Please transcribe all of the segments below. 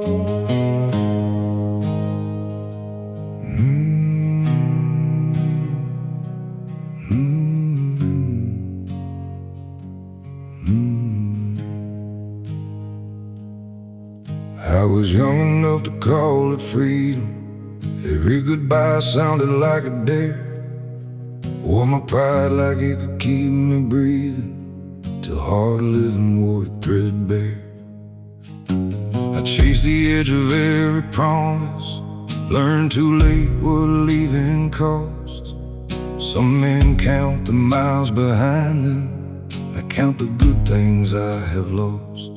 I was young enough to call it freedom. Every goodbye sounded like a dare. Wore my pride like it could keep me breathing, till hard living wore it threadbare. I chased the edge of every promise, learned too late what leaving costs. Some men count the miles behind them, I count the good things I have lost.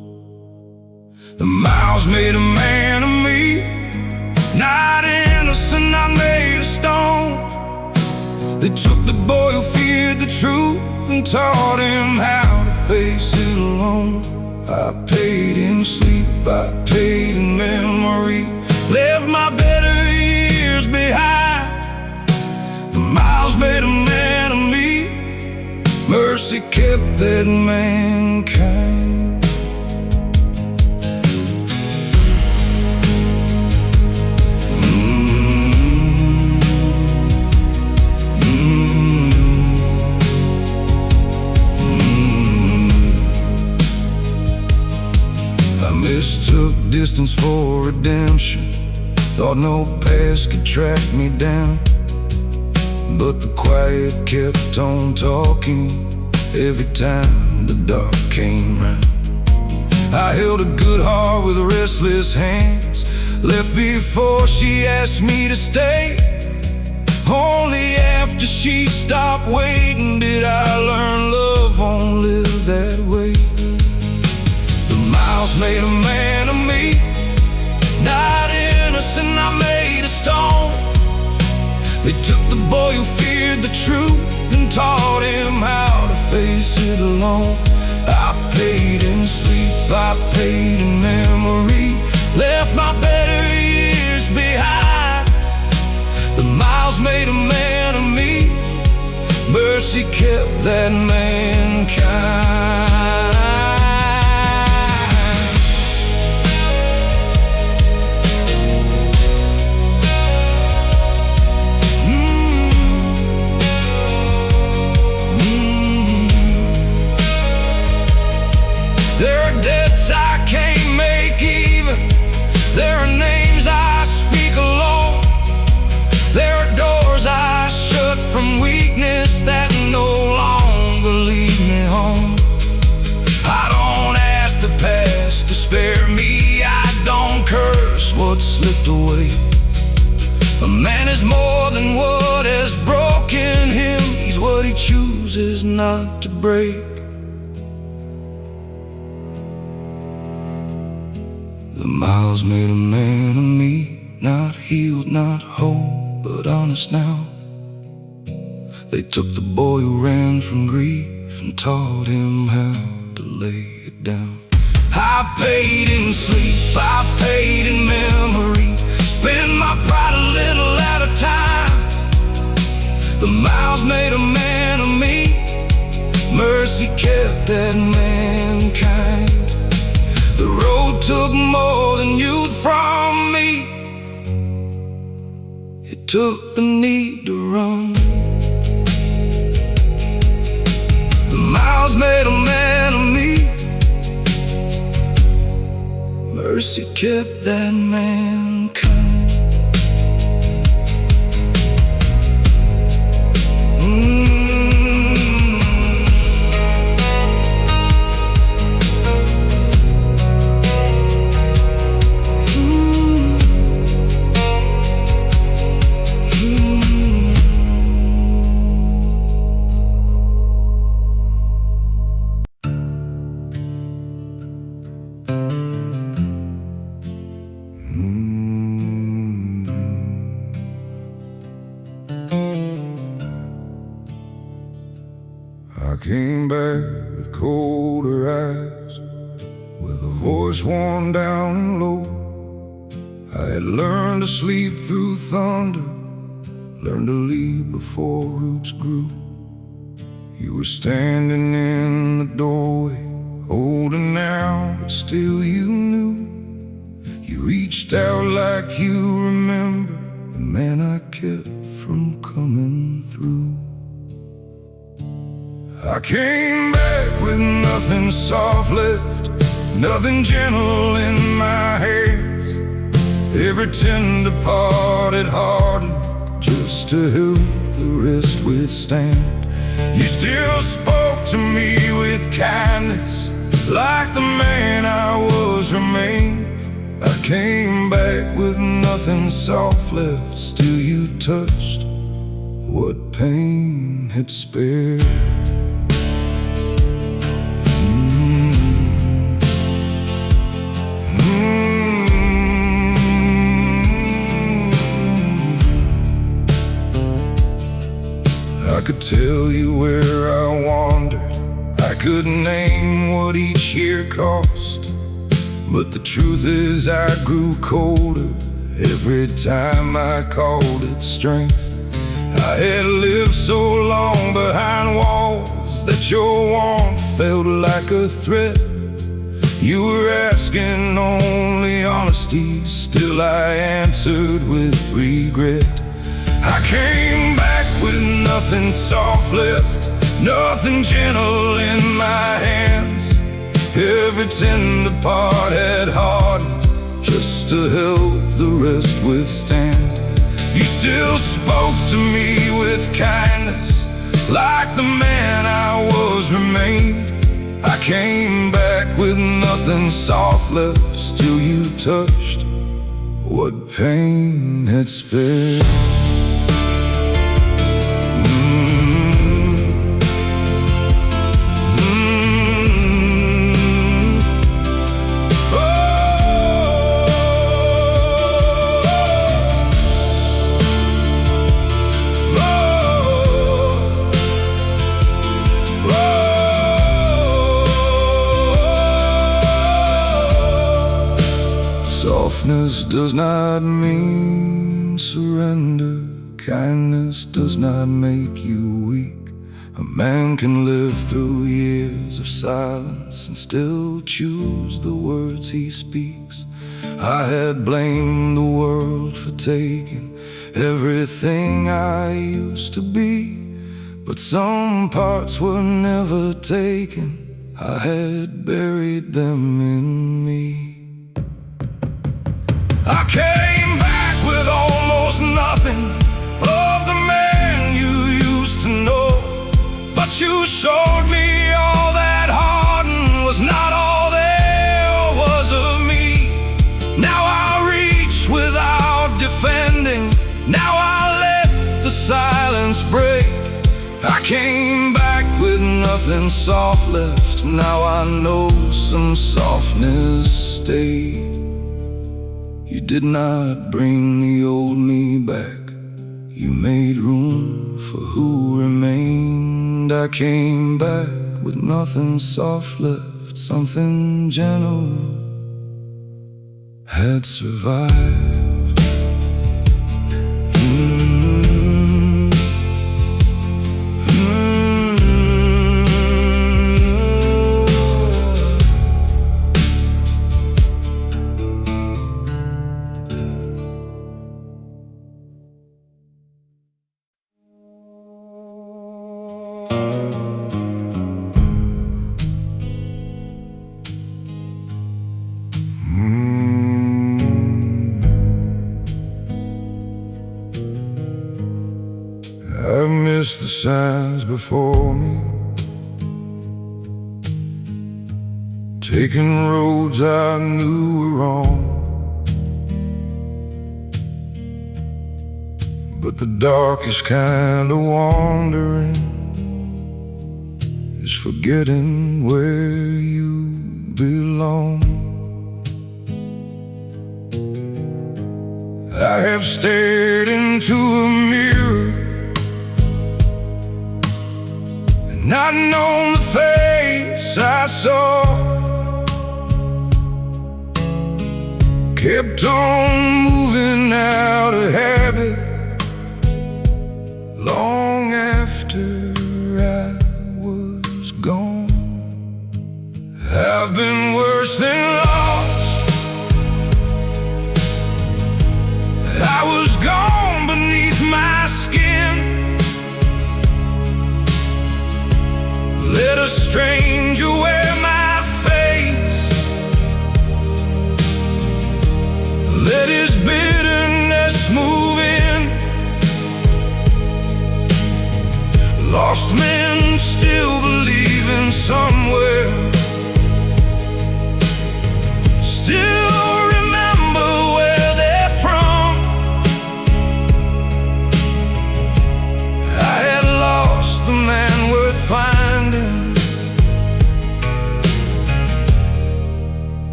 The miles made a man of me, not innocent, I made of stone. They took the boy who feared the truth and taught him how to face it alone. I paid in sleep, I paid in memory, left my better years behind. The miles made a man of me, mercy kept that mankind. Mistook distance for redemption, thought no past could track me down. But the quiet kept on talking every time the dark came round. I held a good heart with restless hands, left before she asked me to stay. Only after she stopped waiting did I learn love won't live that way. Miles made a man of me, not innocent, I made of stone. They took the boy who feared the truth and taught him how to face it alone. I paid in sleep, I paid in memory, left my better years behind. The miles made a man of me, mercy kept that mankind. There are debts I can't make even, there are names I speak alone. There are doors I shut from weakness that no longer lead me home. I don't ask the past to spare me, I don't curse what slipped away. A man is more than what has broken him, he's what he chooses not to break. The miles made a man of me, not healed, not whole, but honest now. They took the boy who ran from grief and taught him how to lay it down. I paid in sleep, I paid in memory, spend my pride a little at a time. The miles made a man of me, mercy kept that mankind. The road took more than youth from me, it took the need to run. The miles made a man of me, mercy kept that mankind. I came back with colder eyes, with a voice worn down and low. I had learned to sleep through thunder, learned to leave before roots grew. You were standing in the doorway, older now, but still you knew. You reached out like you remember the man I kept from coming through. I came back with nothing soft left, nothing gentle in my hands. Every tender part had hardened just to help the rest withstand. You still spoke to me with kindness, like the man I was remained. I came back with nothing soft left, still you touched what pain had spared. I could tell you where I wandered, I could name what each year cost, but the truth is I grew colder every time I called it strength. I had lived so long behind walls that your warmth felt like a threat. You were asking only honesty, still I answered with regret. I came back with nothing soft left, nothing gentle in my hands. Every tender part had hardened just to help the rest withstand. You still spoke to me with kindness, like the man I was remained. I came back with nothing soft left, still you touched what pain had spared. Softness does not mean surrender. Kindness does not make you weak. A man can live through years of silence and still choose the words he speaks. I had blamed the world for taking everything I used to be, but some parts were never taken. I had buried them in me. I came back with almost nothing of the man you used to know, but you showed me all that hardened was not all there was of me. Now I reach without defending, now I let the silence break. I came back with nothing soft left, now I know some softness stayed. You did not bring the old me back, you made room for who remained. I came back with nothing soft left, something gentle had survived. I've missed the signs before me, taking roads I knew were wrong, but the darkest kind of wandering is forgetting where you belong. I have stared into a mirror, not known the face I saw, kept on moving out of habit long after I was gone. I've been worse than lost,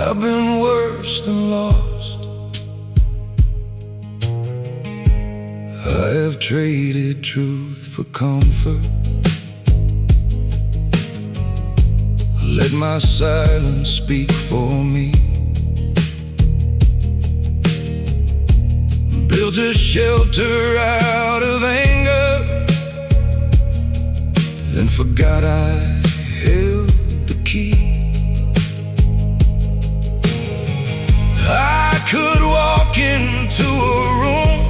I've been worse than lost. I have traded truth for comfort. Let my silence speak for me. Built a shelter out of anger, then forgot I held the key. I could walk into a room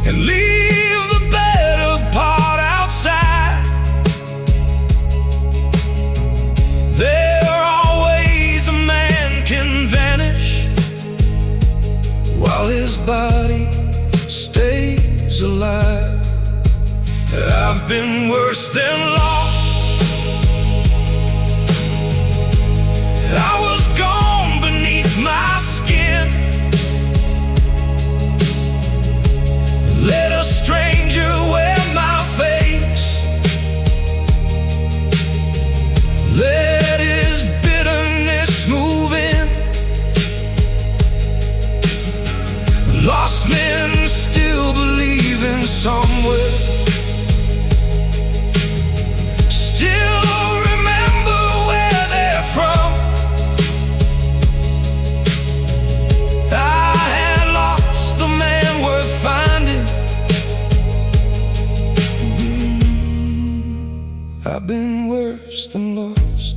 and leave the better part outside. There are ways a man can vanish while his body stays alive. I've been worse than lost. I was gone beneath my skin. Let a stranger wear my face. Let his bitterness move in. Lost men still believe in somewhere. I've been worse than lost.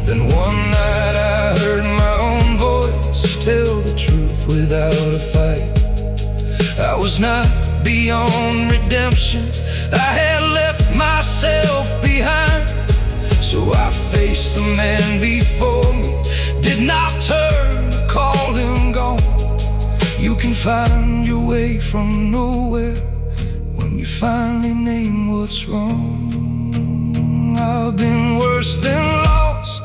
Then one night I heard my own voice tell the truth without a fight. I was not beyond redemption. I had left myself behind. So I faced the man before me, did not turn, called him gone. You can find your way from nowhere when you finally name what's wrong. I've been worse than lost,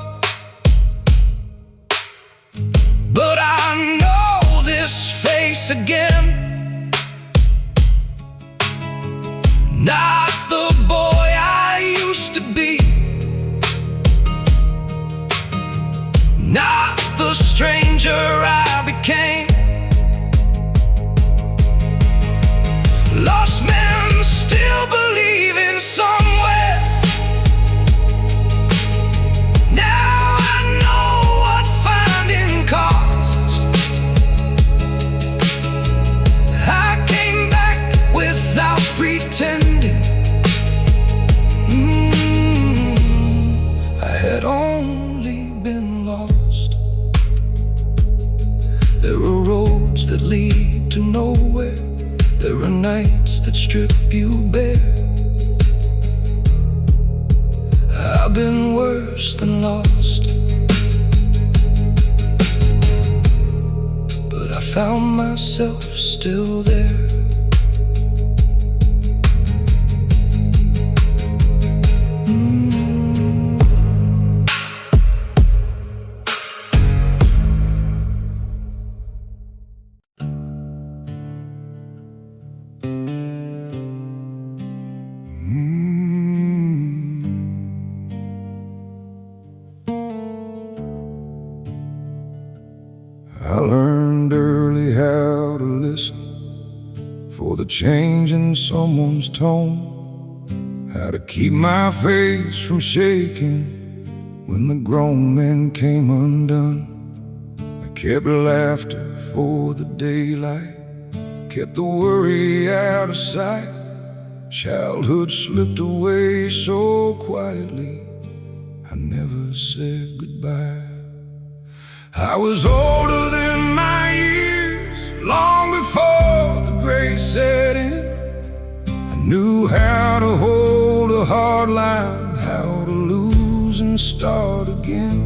but I know this face again. Not the boy I used to be, not the stranger I became. Lost men still believe in somewhere. Now I know what finding costs. I came back without pretending. I had only been lost. There are roads that lead to nowhere. There are nights that strip you bare. I've been worse than lost, but I found myself still there. I learned early how to listen for the change in someone's tone, how to keep my face from shaking when the grown men came undone. I kept laughter for the daylight, kept the worry out of sight. Childhood slipped away so quietly, I never said goodbye. I was older than my years, long before the gray set in. I knew how to hold a hard line, how to lose and start again.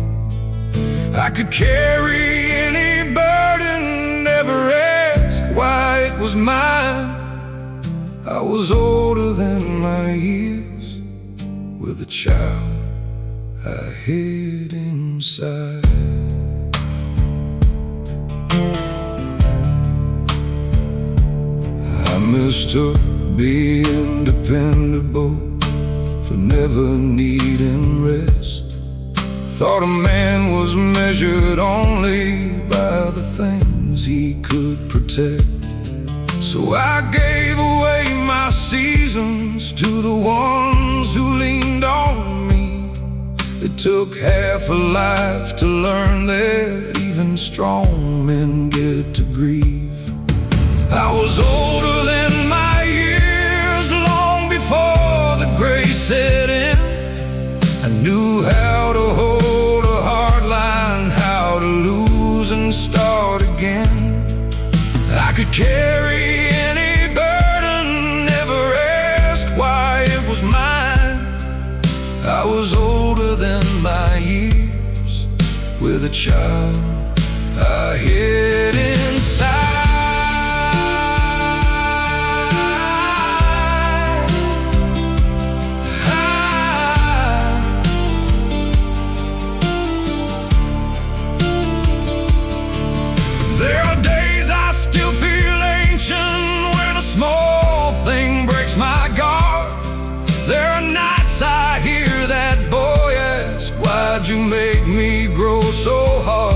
I could carry any burden, never ask why it was mine. I was older than my years, with a child I hid inside. I mistook being dependable for for never needing rest. Thought a man was measured only by the things he could protect. So I gave away my seasons to the ones who leaned on me. It took half a life to learn that even strong men get to grieve. I was older than my years, long before the gray set in. I knew how to hold a hard line, how to lose and start again. I could carry any burden, never ask why it was mine. I was older than my years, with a child I hid inside. There are days I still feel ancient when a small thing breaks my guard. There are nights I hear that boy ask, why'd you make me grow so hard?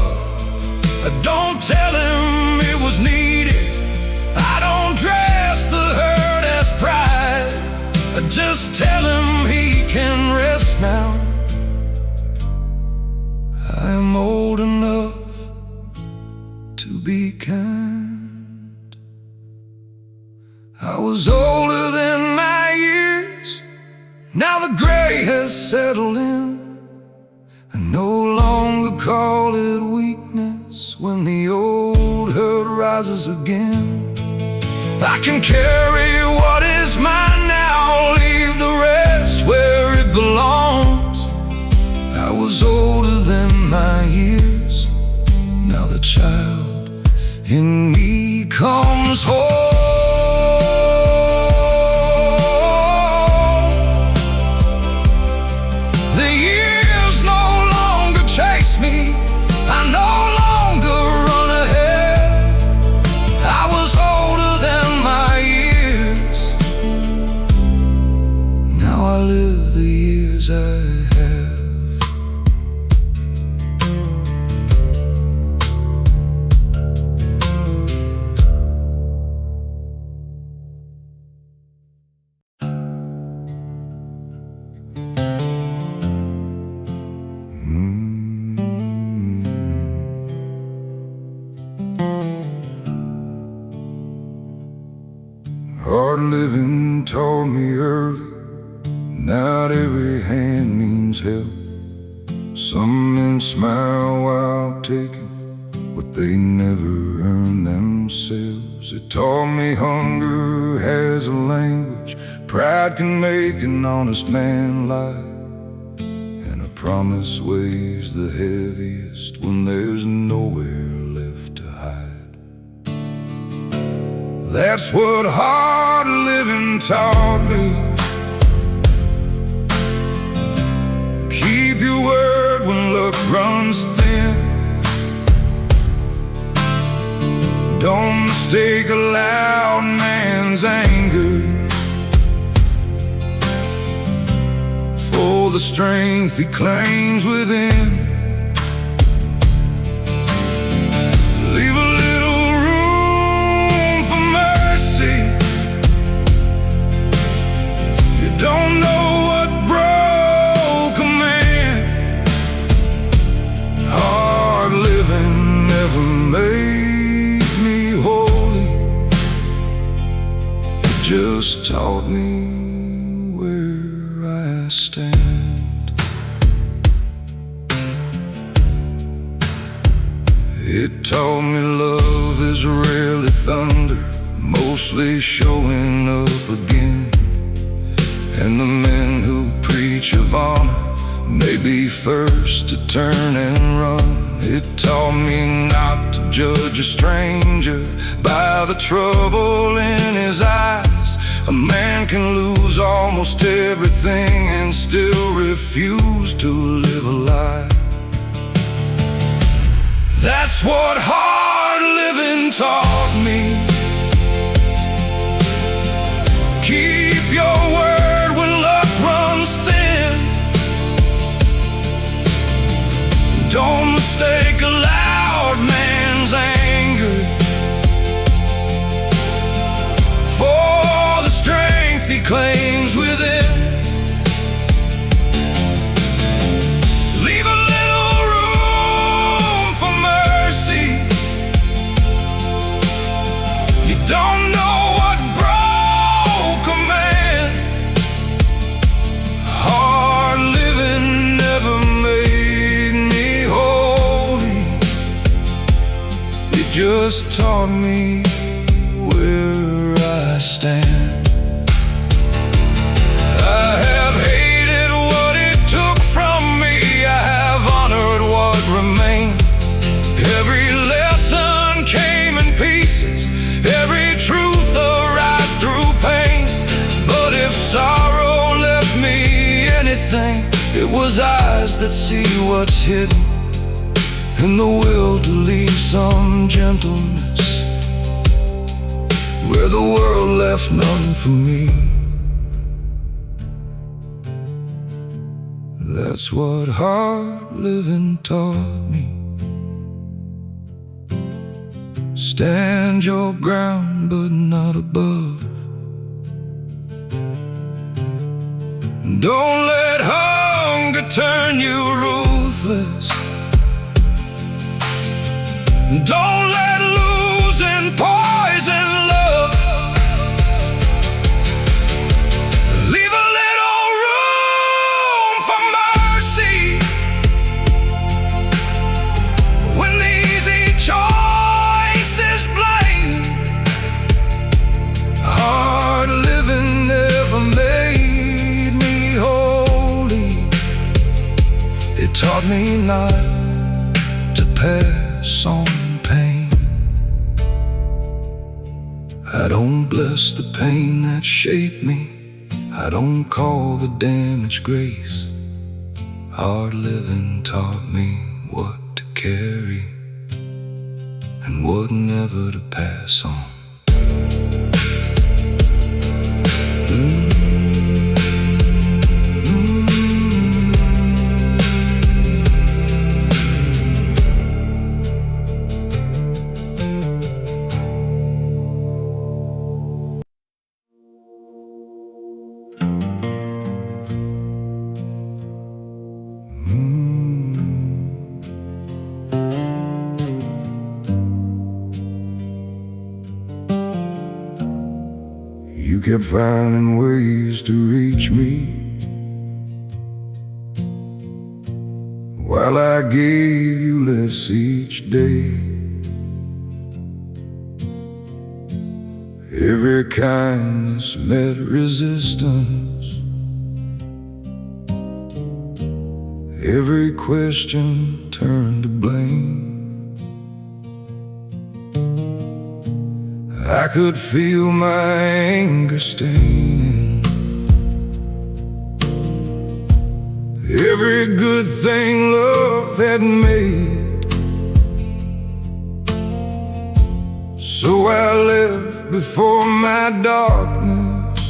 I don't tell him it was needed, I don't dress the hurt as pride. I just tell him he can rest now. I am old enough to be kind. I was older than my years, now the gray has settled in. I no longer call it weakness when the old hurt rises again. I can carry what is mine now, leave the rest where it belongs. I was older than my years, now the child in me comes home. The years no longer chase me, I no longer run ahead. I was older than my years, now I live the years I have. Hard living taught me early, not every hand means help. Some men smile while taking what they never earned themselves. It taught me hunger has a language, pride can make an honest man lie, and a promise weighs the heaviest when there's nowhere left to hide. That's what hard living taught me. Keep your word when luck runs thin. Don't mistake a loud man's anger for the strength he claims within. Leave a little room for mercy. You don't know what broke a man. Hard living never made me holy, it just taught me where I stand. It taught me love is rarely thunder, mostly showing up again. And the men who preach of honor may be first to turn and run. It taught me not to judge a stranger by the trouble in his eyes. A man can lose almost everything and still refuse to live a lie. That's what hard living taught me. Keep your word when luck runs thin. just taught me where I stand. I have hated what it took from me, I have honored what remained. Every lesson came in pieces, every truth a right through pain. But if sorrow left me anything, it was eyes that see what's hidden, and the will to leave some gentleness where the world left none for me. That's what hard living taught me. Stand your ground but not above. Don't let hunger turn you ruthless. Don't let losing poison love. Leave a little room for mercy when the easy choice is plain. Hard living never made me holy. It taught me not to pass on pain. I don't bless the pain that shaped me, I don't call the damage grace. Hard living taught me what to carry and what never to pass on. You kept finding ways to reach me while I gave you less each day. Every kindness met resistance, every question turned to blame. I could feel my anger staining every good thing love had made. So I left before my darkness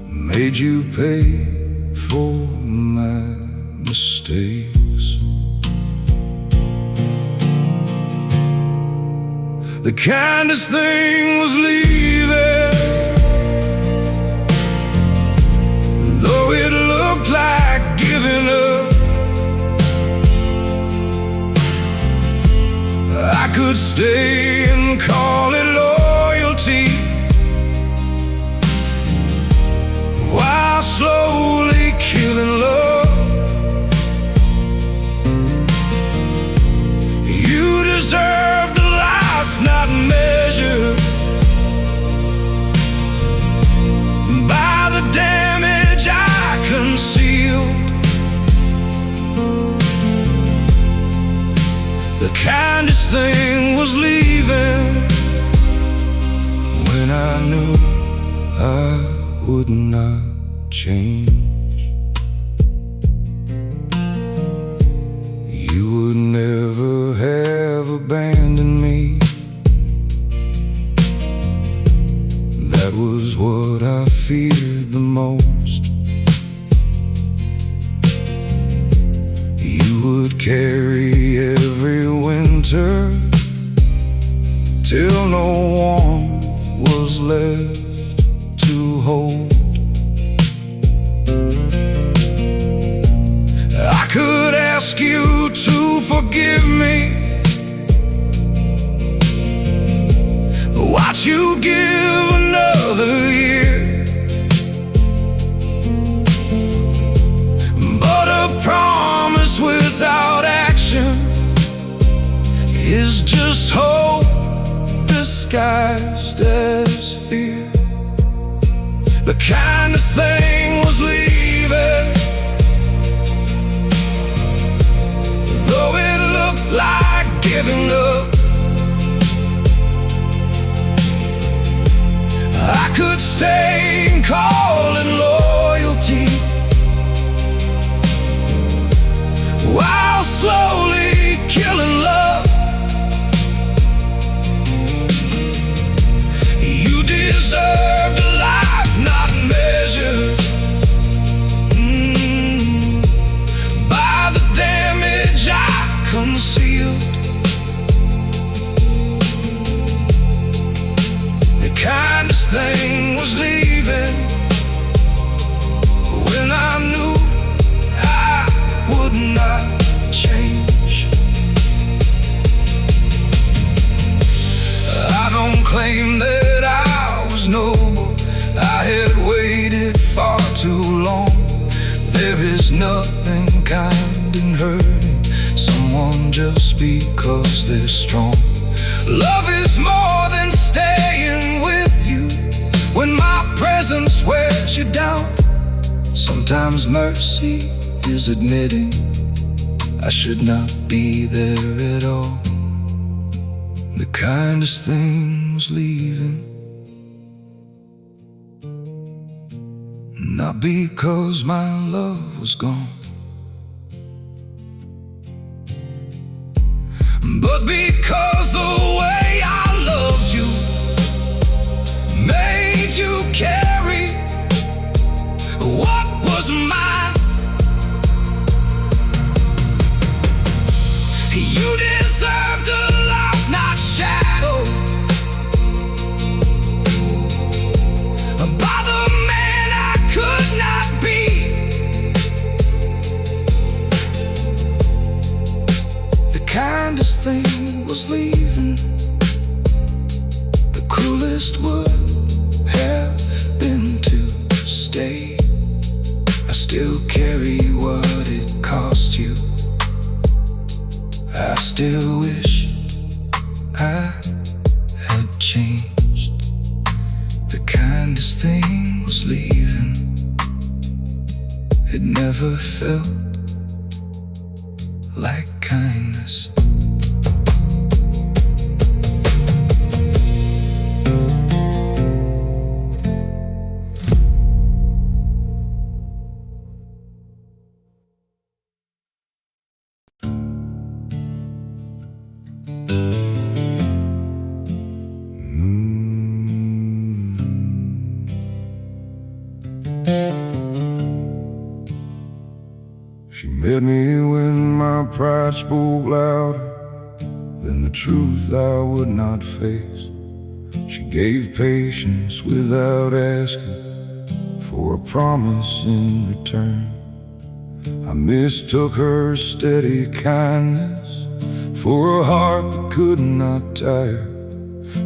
made you pay for my mistakes. The kindest thing was leaving, though it looked like giving up. I could stay and call it loyalty, while slowly killing love. You deserved a life not measured by the damage I concealed. The kindest thing was leaving when I knew I would not change. You would never have abandoned me. That was what I feared the most. You would carry every winter till no warmth was left to hold. I could ask you to forgive me, watch you give another year, but a promise without action is just hope The kindest thing was leaving, though it looked like giving up. I could stay and call it loyalty, while slowly killing love. You deserved a life not measured by the damage I concealed. The kindest thing was leaving when I knew I would not change. I don't claim that I was noble, I had waited far too long. There is nothing kind in hurting someone just because they're strong. Love is more than staying with you when my presence wears you down. Sometimes mercy is admitting I should not be there at all. The kindest thing was leaving, not because my love was gone, but because the way I loved you made you carry what was mine. You deserved a life not shadowed by the man I could not be. The kindest thing was leaving, the cruelest would have been to stay. I still carry what it cost you, I still wish I had changed. The kindest thing was leaving, it never felt like kindness. She met me when my pride spoke louder than the truth I would not face. She gave patience without asking for a promise in return. I mistook her steady kindness for a heart that could not tire.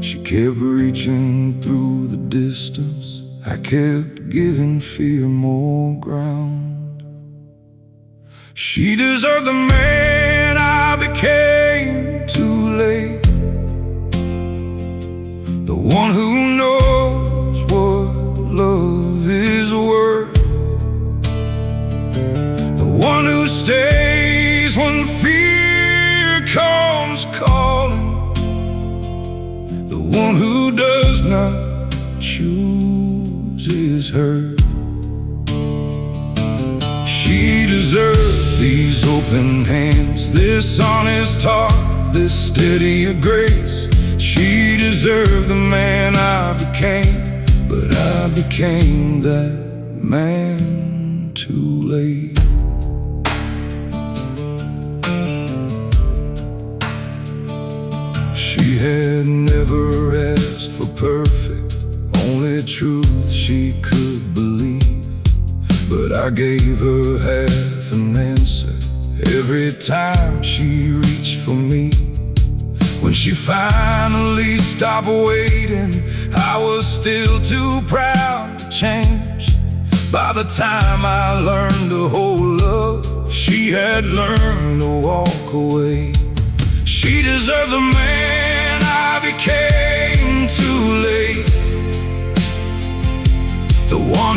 She kept reaching through the distance, I kept giving fear more ground. She deserved the man I became too late, the one who knows what love is worth, the one who stays when fear comes calling, the one who does not choose is hurt. She deserves these open hands, this honest heart, this steady grace. She deserved the man I became, but I became that man too late. She had never asked for perfect, only truth she could believe. But I gave her half an answer every time she reached for me. When she finally stopped waiting, I was still too proud to change. By the time I learned to hold love, she had learned to walk away. She deserved the man I became too late, the one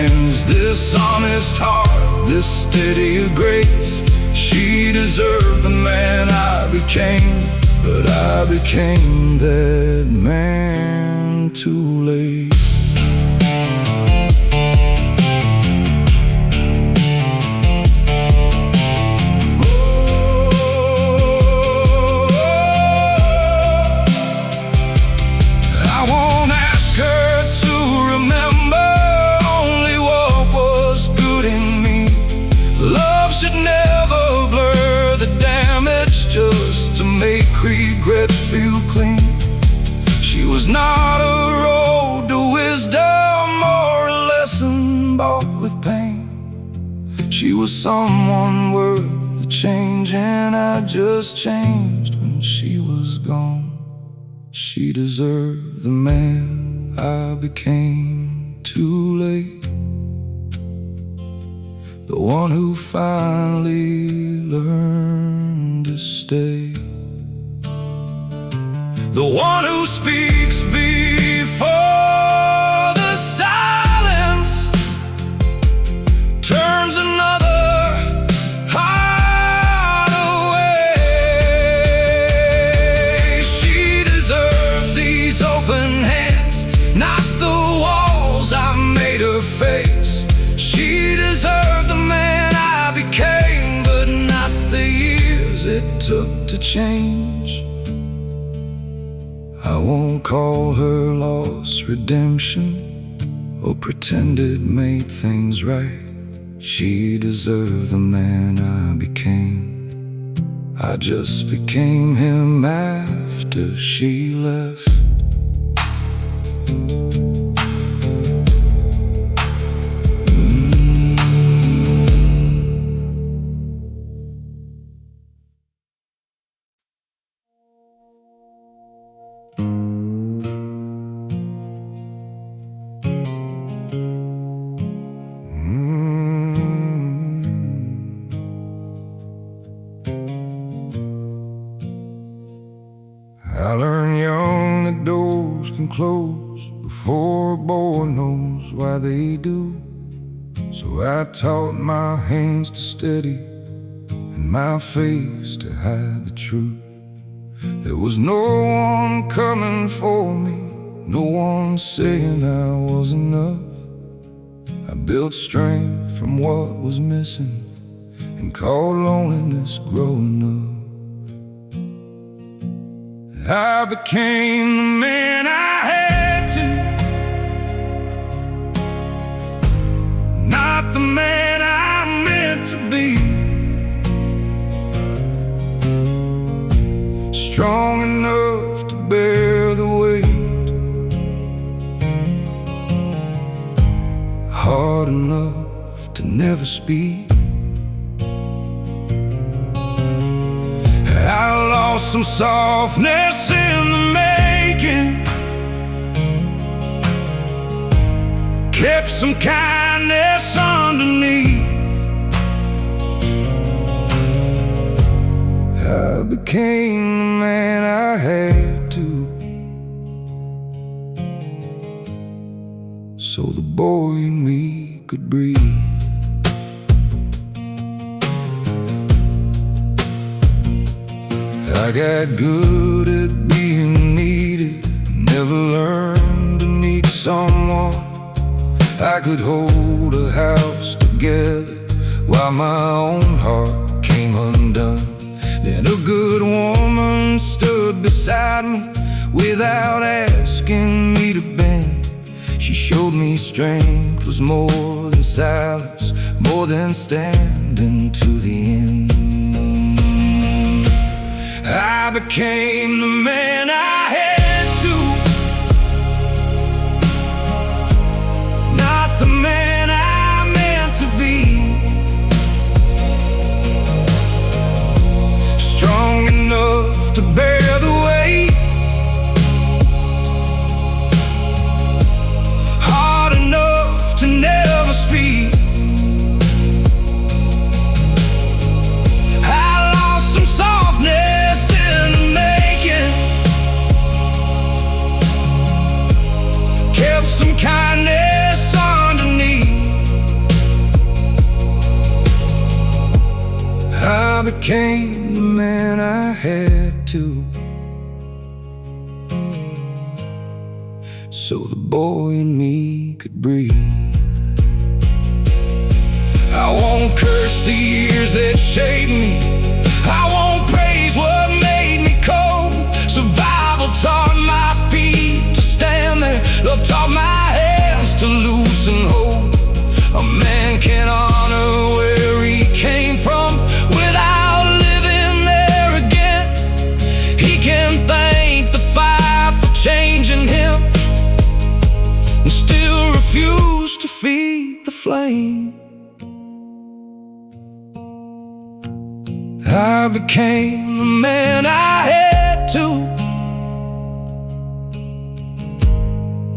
hands, this honest heart, this steady grace. She deserved the man I became, but I became that man too late. Regret feel clean. She was not a road to wisdom or a lesson bought with pain. She was someone worth the change, and I just changed when she was gone. She deserved the man I became too late, the one who finally learned to stay, the one who speaks before the silence turns another heart away. She deserves these open hands, not the walls I made her face. She deserved the man I became, but not the years it took to change. I won't call her lost redemption or pretend it made things right. She deserved the man I became. I just became him after she left. I learned young that doors can close before a boy knows why they do. So I taught my hands to steady and my face to hide the truth. There was no one coming for me, no one saying I was enough. I built strength from what was missing and called loneliness growing up. I became the man I had to, not the man I meant to be. Strong enough to bear the weight, hard enough to never speak. I lost some softness in the making, kept some kindness underneath. I became the man I had to, so the boy in me could breathe. I got good at being needed, never learned to need someone. I could hold a house together while my own heart came undone. Then a good woman stood beside me without asking me to bend. She showed me strength was more than silence, more than standing to the end. I became the man I had to, not the man I meant to be. Strong enough to bear the weight, hard enough to never speak. I lost some softness in the making, became the man I had to, so the boy in me could breathe. I won't curse the years that shaped me, I won't praise what made me cold. Survival taught my feet to stand there, love taught my hands to loosen hold. A man can honor where he came from without living there again. He can thank the fire for changing him and still refuse to feed the flame. I became the man I had to.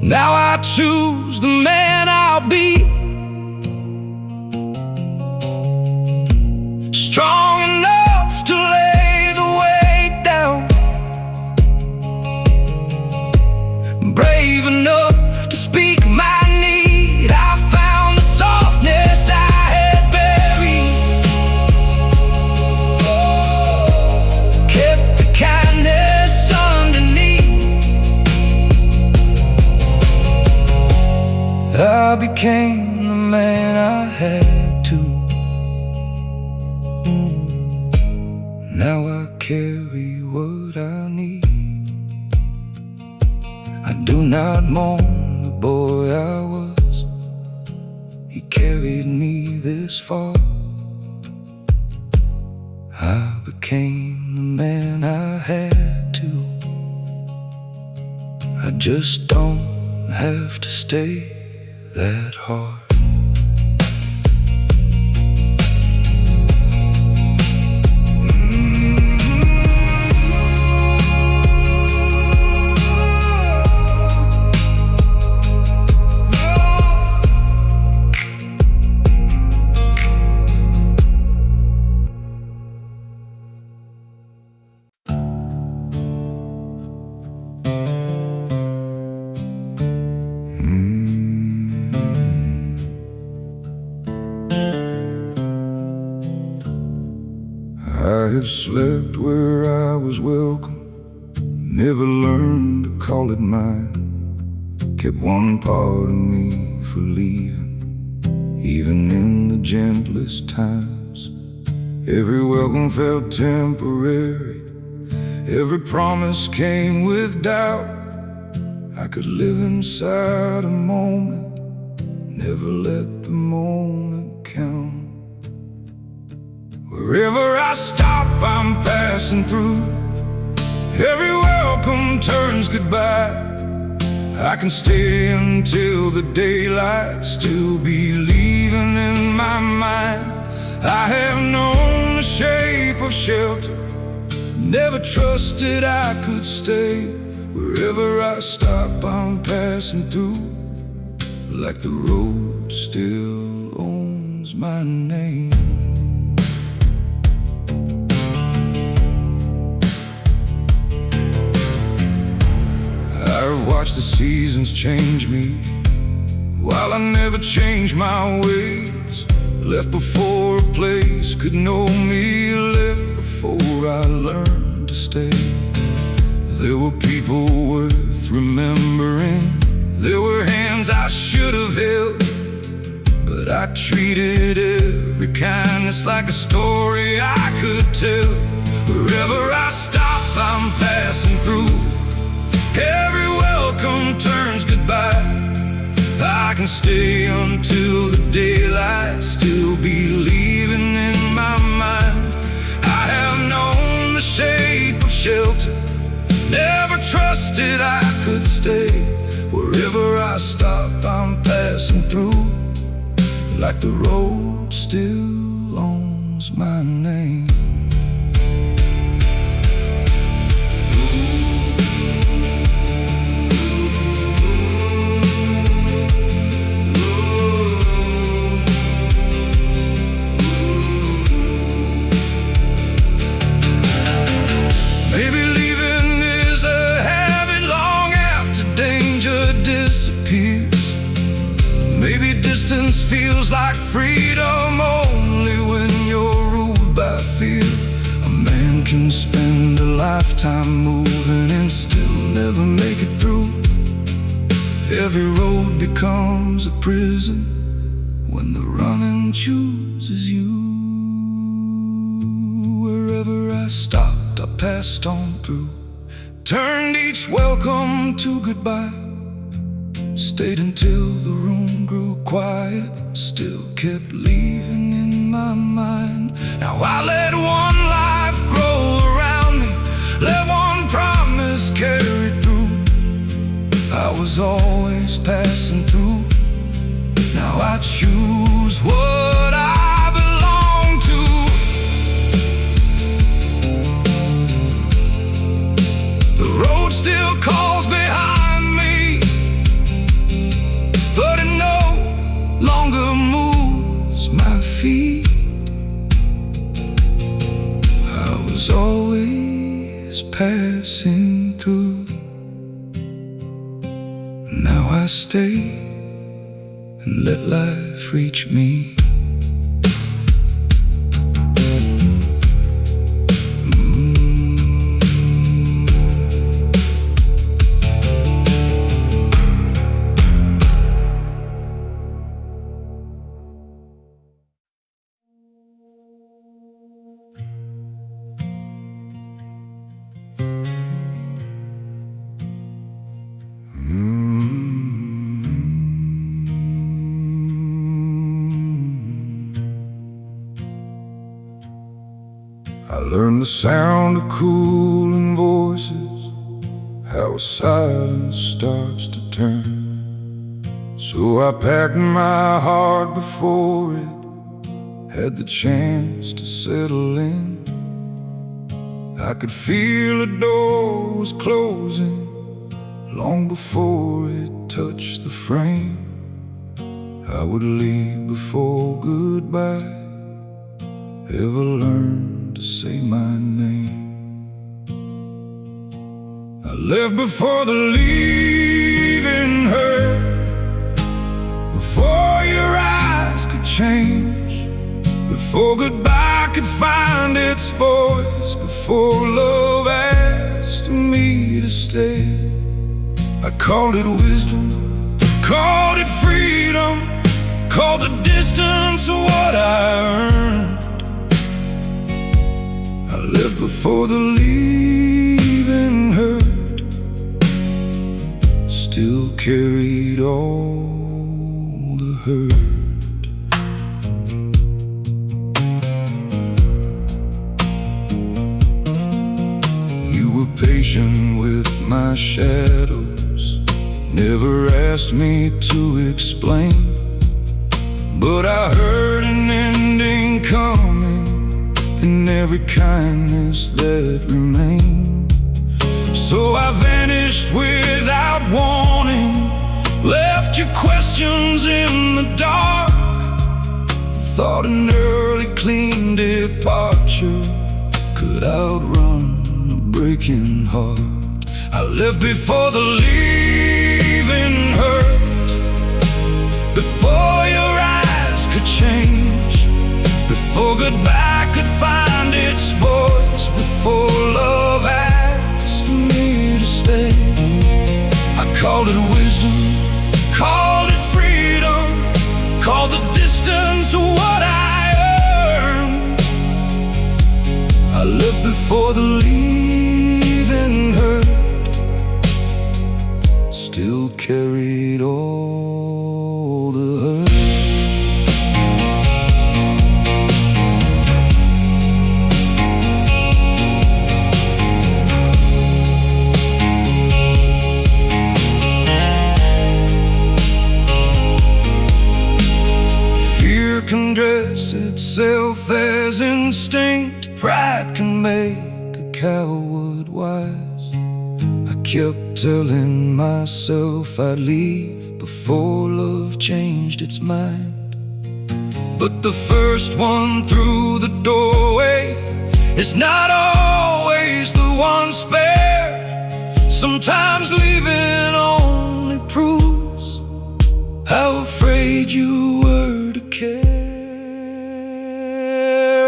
Now I choose the man I'll be. Strong enough to lay the weight down, brave enough to speak my need. I found the softness I had buried, kept the kindness underneath. I became the man I had to. Now I carry what I need. I do not mourn the boy I was. He carried me this far. I became the man I had to. I just don't have to stay that hard. I have slept where I was welcome, never learned to call it mine. Kept one part of me for leaving, even in the gentlest times. Every welcome felt temporary, every promise came with doubt. I could live inside a moment, never let the moment count. Wherever I stop, I'm passing through. Every welcome turns goodbye. I can stay until the daylight, still believing in my mind. I have known the shape of shelter, never trusted I could stay. Wherever I stop, I'm passing through, like the road still owns my name. I've watched the seasons change me, while I never changed my ways. Left before a place could know me, left before I learned to stay. There were people worth remembering, there were hands I should have held, but I treated every kindness like a story I could tell. Wherever I stop, I'm passing through. Every welcome turns goodbye. I can stay until the daylight, still believing in my mind. I have known the shape of shelter, never trusted I could stay. Wherever I stop, I'm passing through, like the road still owns my name. Distance feels like freedom only when you're ruled by fear. lifetime moving and still never make it through. Every road becomes a prison when the running chooses you. Wherever I stopped, I passed on through, turned each welcome to goodbye, stayed until the room grew quiet, still kept leaving in my mind. Now I let one life grow around me, let one promise carry through. I was always passing through, now I choose what I belong to. The road still calls behind me, but it no longer moves my feet. I was always passing through, now I stay and let life reach me. I learned the sound of cooling voices, how a silence starts to turn. So I packed my heart before it had the chance to settle in. I could feel the door was closing long before it touched the frame. I would leave before goodbye ever learned to say my name. I left before the leaving hurt, before your eyes could change, before goodbye could find its voice, before love asked me to stay. I called it wisdom, called it freedom, called the distance what I earned. I lived before the leaving hurt, still carried all the hurt. You were patient with my shadows, never asked me to explain, but I heard an ending coming in every kindness that remained. So I vanished without warning, left your questions in the dark. Thought an early clean departure could outrun a breaking heart. I left before the leaving hurt, before your eyes could change, before goodbye could find its voice, before love asked me to stay. I called it wisdom, called it freedom, called the distance what I earned. I lived before the leaving hurt, still carried all the hurt. Can dress itself as instinct, pride can make a coward wise. I kept telling myself I'd leave before love changed its mind, but the first one through the doorway is not always the one spared. Sometimes leaving only proves how afraid you were to care.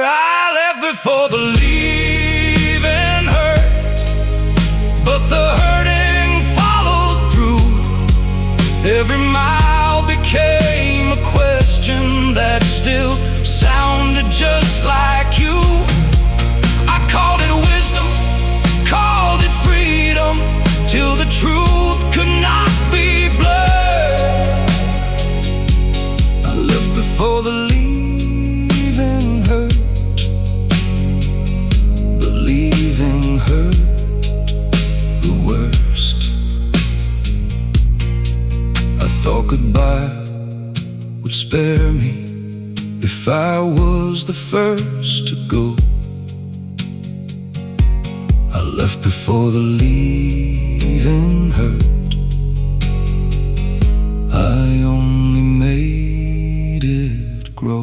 I left before the leaving hurt, Every mile became a question that still sounded just like you. I called it wisdom, called it freedom, till the truth could not be blurred. I left before the leaving hurt, but leaving hurt the worst. I thought goodbye would spare me if I was the first to go. I left before the leaving hurt. I only made it grow.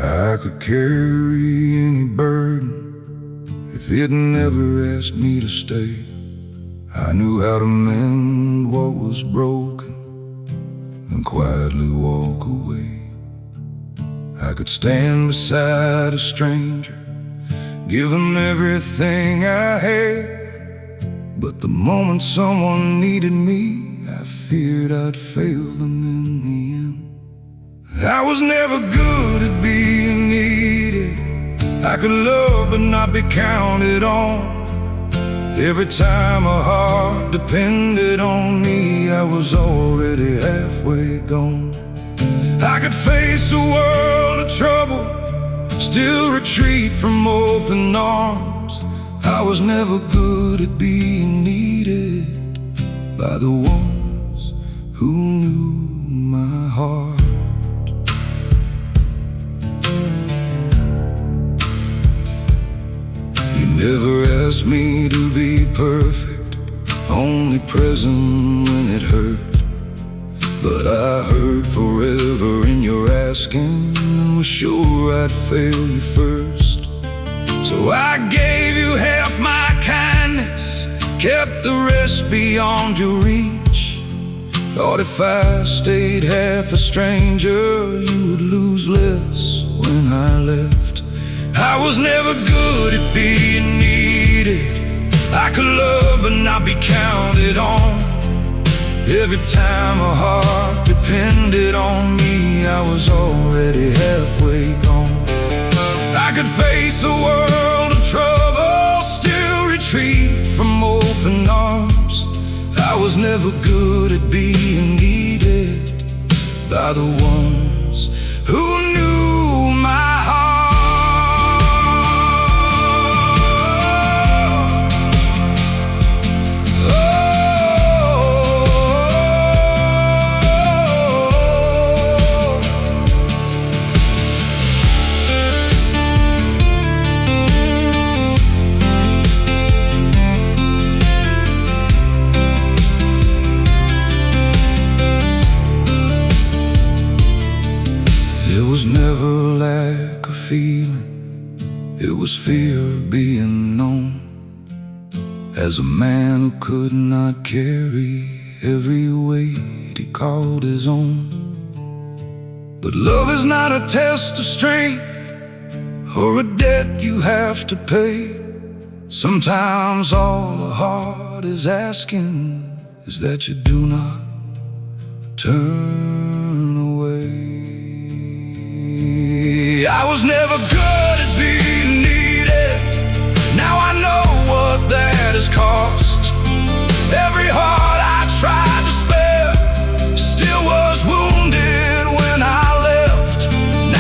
I could carry any burden if it never asked me to stay. I knew how to mend what was broken and quietly walk away. I could stand beside a stranger, give them everything I had, but the moment someone needed me, I feared I'd fail them in the end. I was never good at being needed. I could love but not be counted on. Every time a heart depended on me, I was already halfway gone. I could face a world of trouble, still retreat from open arms. I was never good at being needed by the ones who knew my heart. Never asked me to be perfect, only present when it hurt. But I heard forever in your asking, and was sure I'd fail you first. So I gave you half my kindness, kept the rest beyond your reach. Thought if I stayed half a stranger, you would lose less when I left. I was never good at being needed. I could love but not be counted on. Every time a heart depended on me, I was already halfway gone. I could face a world of trouble, still retreat from open arms. I was never good at being needed by the ones who knew my heart. It was never lack of feeling, it was fear of being known. As a man who could not carry every weight he called his own. But love is not a test of strength or a debt you have to pay. Sometimes all a heart is asking is that you do not turn away. I was never good at being needed. Now I know what that has cost. Every heart I tried to spare still was wounded when I left.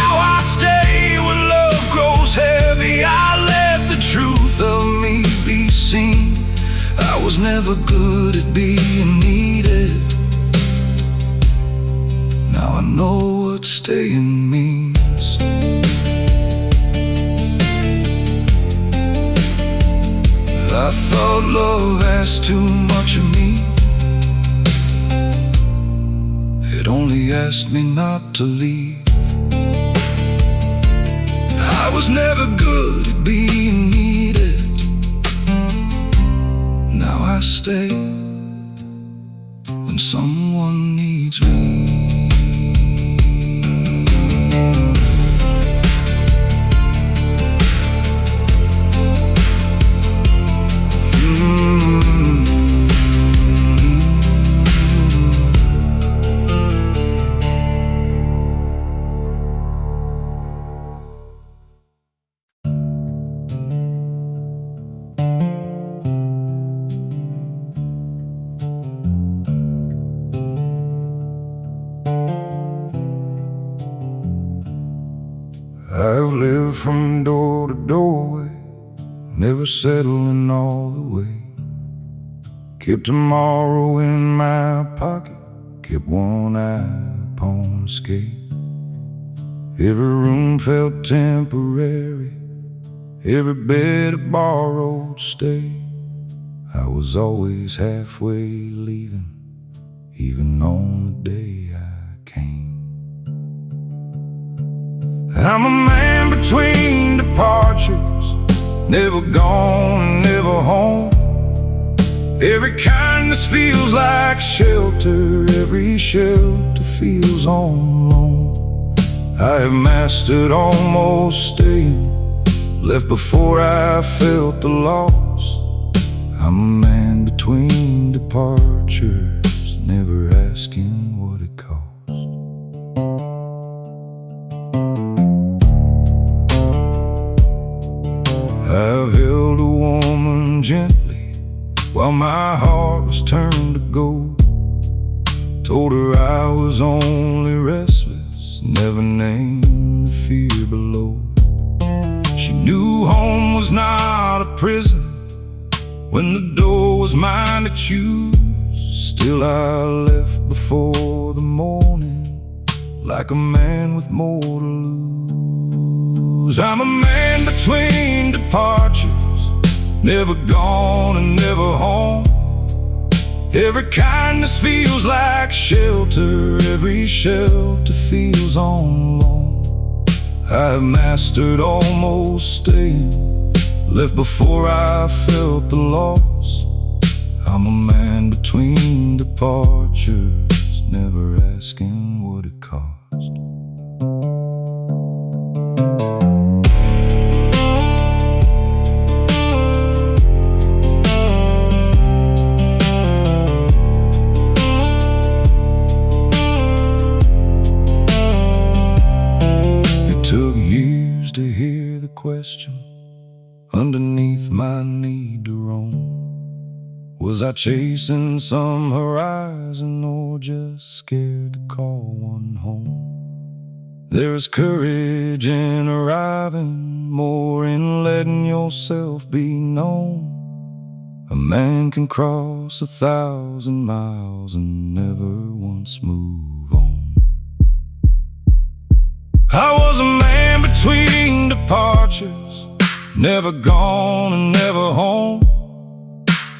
Now I stay when love grows heavy. I let the truth of me be seen. I was never good at being needed. Now I know what staying means. I thought love asked too much of me, only asked me not to leave. I was never good at being needed. Now I stay when someone needs me. I've lived from door to doorway, never settling all the way. Kept tomorrow in my pocket, kept one eye upon escape. Every room felt temporary, every bed a borrowed stay. I was always halfway leaving, even on the day I came. I'm a man between departures, never gone and never home. Every kindness feels like shelter, every shelter feels on loan. I have mastered almost staying, left before I felt the loss. I'm a man between departures, never asking what it costs. I've held a woman gently while my heart was turned to gold. Told her I was only restless, never named the fear below. She knew home was not a prison when the door was mine to choose. Still I left before the morning, like a man with more to lose. I'm a man between departures, never gone and never home. Every kindness feels like shelter, every shelter feels on loan. I have mastered almost staying, left before I felt the loss. I'm a man between departures, never asking what it cost. To hear the question underneath my need to roam. Was I chasing some horizon or just scared to call one home? There is courage in arriving, more in letting yourself be known. A man can cross 1,000 miles and never once move on. I was a man between departures, never gone and never home.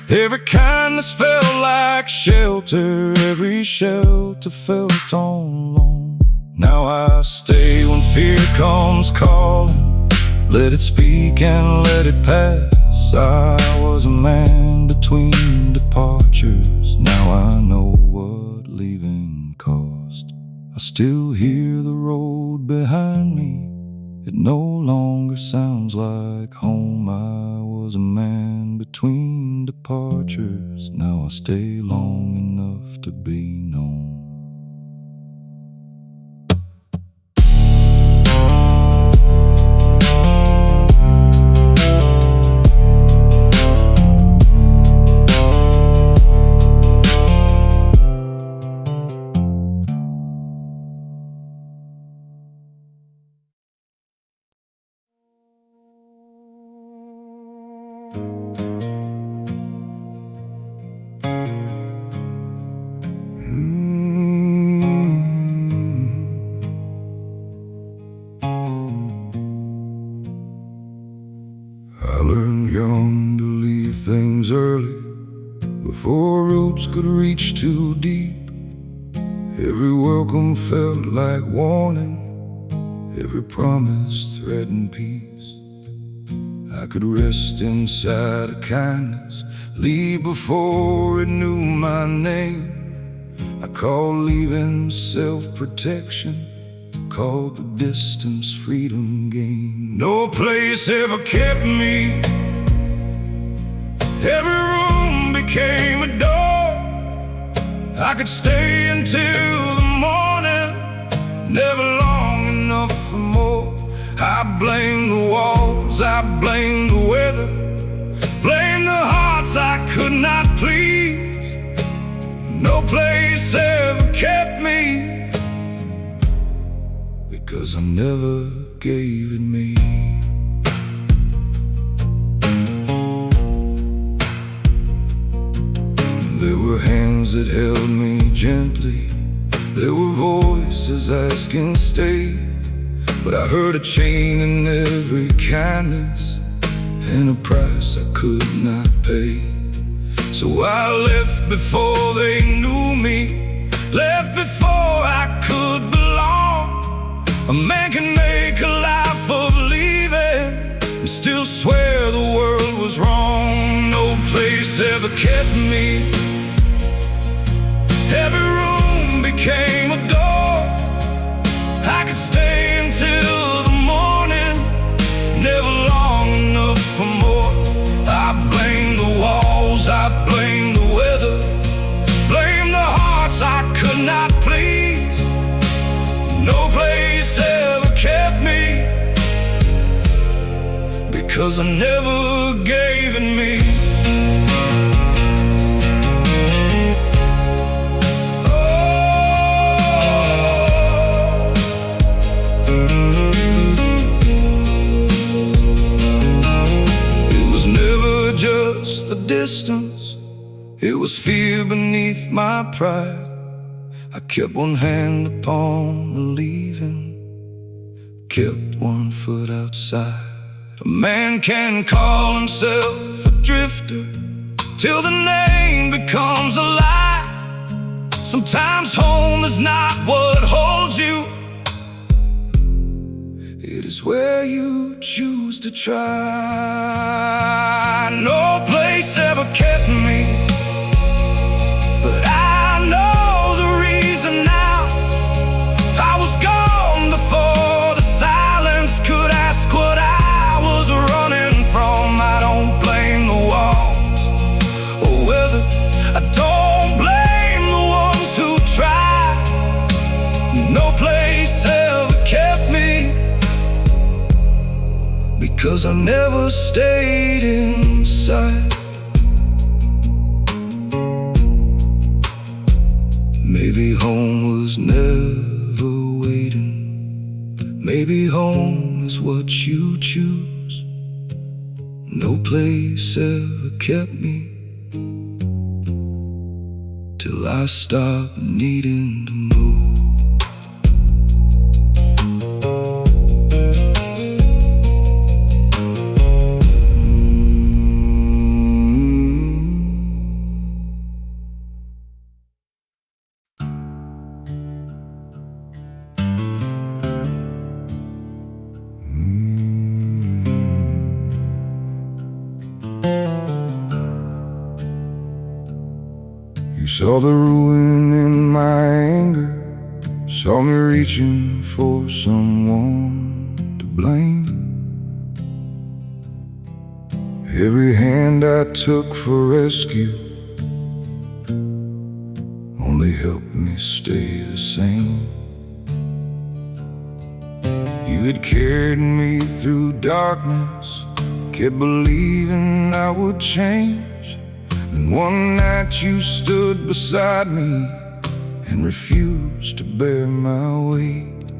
Every kindness felt like shelter, every shelter felt on loan. Now I stay when fear comes calling, let it speak and let it pass. I was a man between departures, now I know what leaving cost. I still hear the road behind me, it no longer sounds like home. I was a man between departures, now I stay long enough to be known. I learned young to leave things early, before roots could reach too deep. Every welcome felt like warning, every promise threatened peace. I could rest inside of kindness, leave before it knew my name. I called leaving self-protection, called the distance freedom gain. No place ever kept me, every room became a door. I could stay until the morning, never long enough for more. I blame the walls, I blame the weather, blame the hearts I could not please. No place ever kept me, because I never gave it me. There were hands that held me gently, there were voices asking stay. But I heard a chain in every kindness, and a price I could not pay. So I left before they knew me, left before I could belong. A man can make a life of leaving and still swear the world was wrong. No place ever kept me, every room became a door. I could stay until the morning, never long enough for more. I blame the walls, I blame the weather, blame the hearts I could not please. No place ever kept me, because I never gave it me. The distance, it was fear beneath my pride. I kept one hand upon the leaving, kept one foot outside. A man can call himself a drifter till the name becomes a lie. Sometimes home is not what holds you, it is where you choose to try. No place ever kept me, but I know the reason now. I was gone before the silence could ask what I was running from. I don't blame the walls or weather, I don't blame the ones who tried. No place ever kept me, because I never stayed inside. Maybe home was never waiting, maybe home is what you choose. No place ever kept me, till I stopped needing to move. You saw the ruin in my anger, saw me reaching for someone to blame. Every hand I took for rescue only helped me stay the same. You had carried me through darkness, kept believing I would change. Then one night you stood beside me and refused to bear my weight.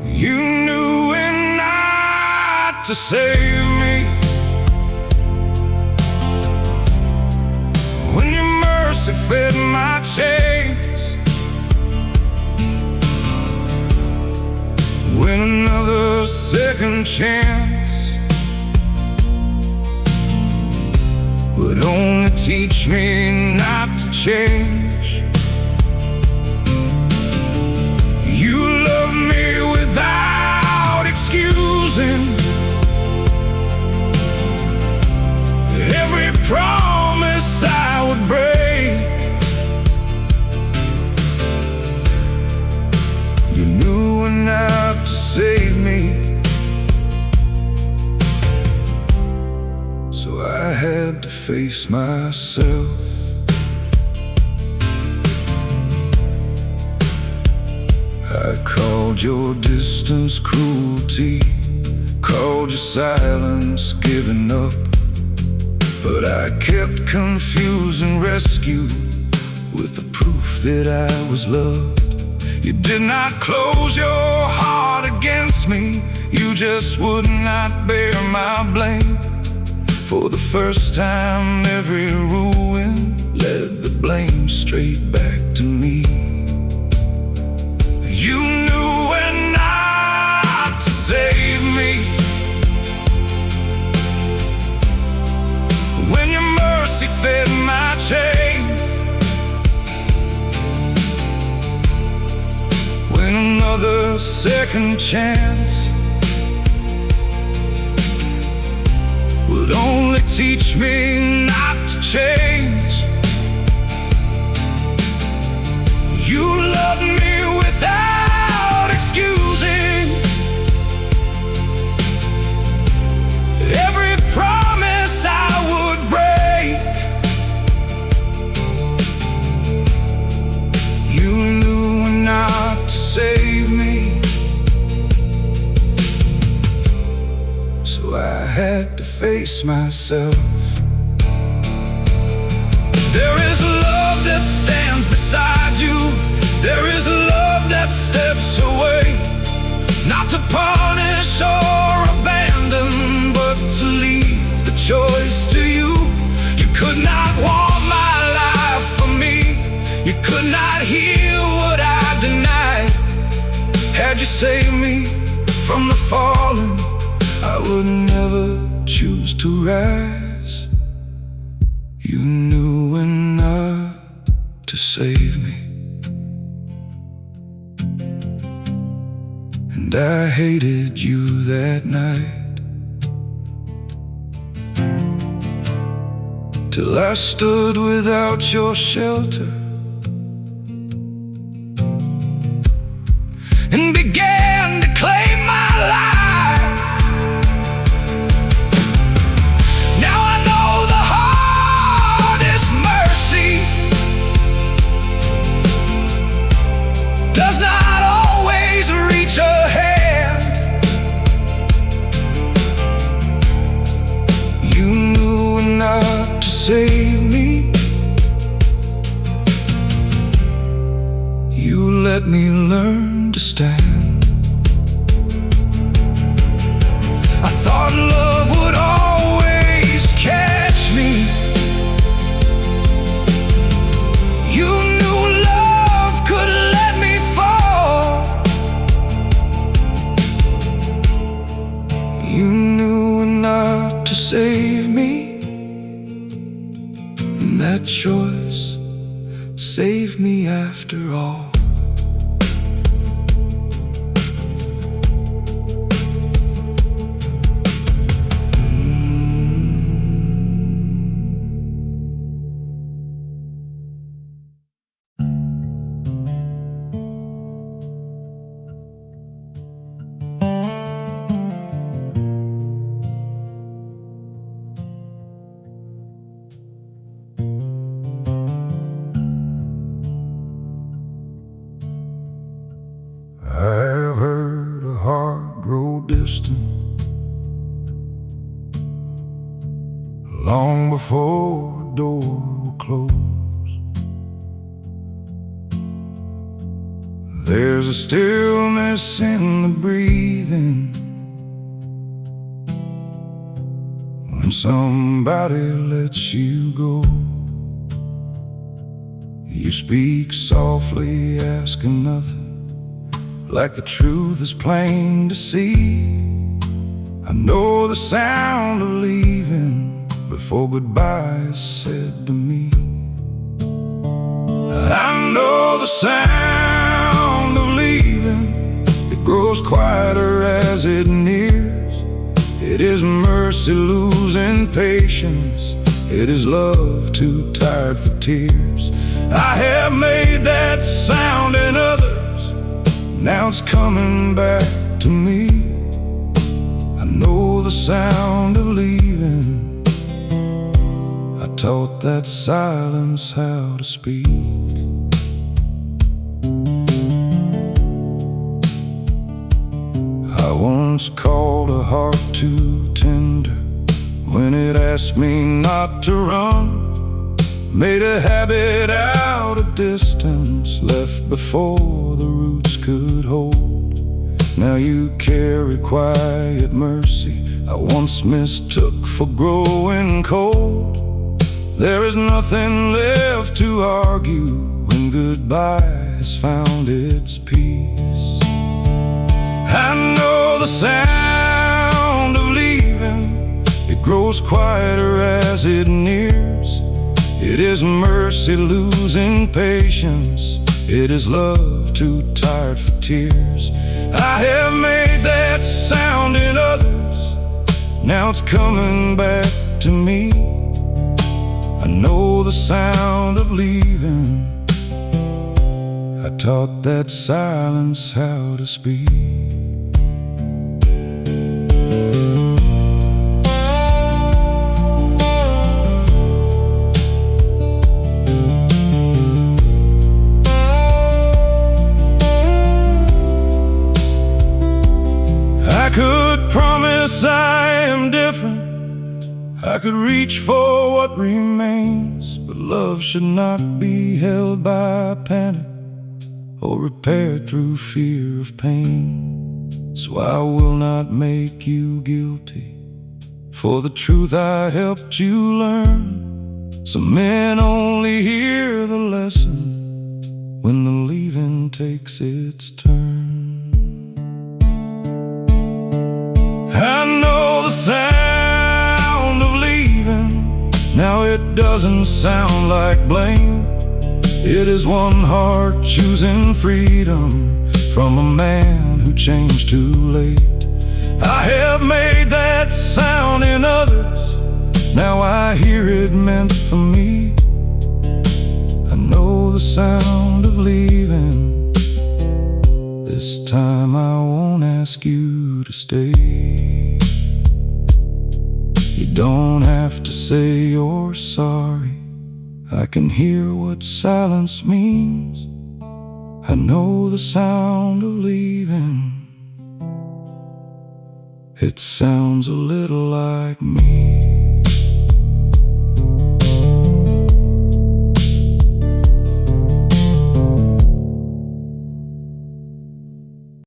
You knew when not to save me, when your mercy fed my chains, when another second chance would only teach me not to change. face myself. I called your distance cruelty, called your silence giving up, but I kept confusing rescue with the proof that I was loved. You did not close your heart against me, you just would not bear my blame. For the first time, every ruin led the blame straight back to me. You knew when not to save me, when your mercy fed my chains, when another second chance would only teach me not to change. You loved me without excusing every promise I would break. You knew not to save me, so I had to face myself. There is love that stands beside you, there is love that steps away, not to punish or abandon, but to leave the choice to you. You could not want my life for me, you could not heal what I denied. Had you saved me from the fallen, I would never choose to rise. You knew when not to save me, and I hated you that night, till I stood without your shelter and began to claim my life. Now I know the hardest mercy does not always reach a hand. You knew not to save me, you let me learn to stand. I thought love would always catch me. You knew love could let me fall. You knew not to save me, and that choice saved me after all. I've heard a heart grow distant long before a door will close. There's a stillness in the breathing when somebody lets you go. You speak softly, asking nothing, like the truth is plain to see. I know the sound of leaving before goodbye is said to me. I know the sound of leaving, it grows quieter as it nears. It is mercy losing patience, it is love too tired for tears. I have made that sound in others, now it's coming back to me. I know the sound of leaving, I taught that silence how to speak. I once called a heart too tender when it asked me not to run. Made a habit out of distance, left before the roots could hold. Now you carry quiet mercy I once mistook for growing cold. There is nothing left to argue when goodbye has found its peace. I know the sound of leaving, it grows quieter as it nears. It is mercy losing patience, it is love too tired for tears. I have made that sound in others, now it's coming back to me. I know the sound of leaving, I taught that silence how to speak. I could promise I am different, I could reach for what remains, but love should not be held by panic or repaired through fear of pain. So I will not make you guilty for the truth I helped you learn. Some men only hear the lesson when the leaving takes its turn. I know the sound of leaving, now it doesn't sound like blame. It is one heart choosing freedom from a man who changed too late. I have made that sound in others, now I hear it meant for me. I know the sound of leaving, this time I won't ask you to stay. You don't have to say you're sorry, I can hear what silence means. I know the sound of leaving, it sounds a little like me.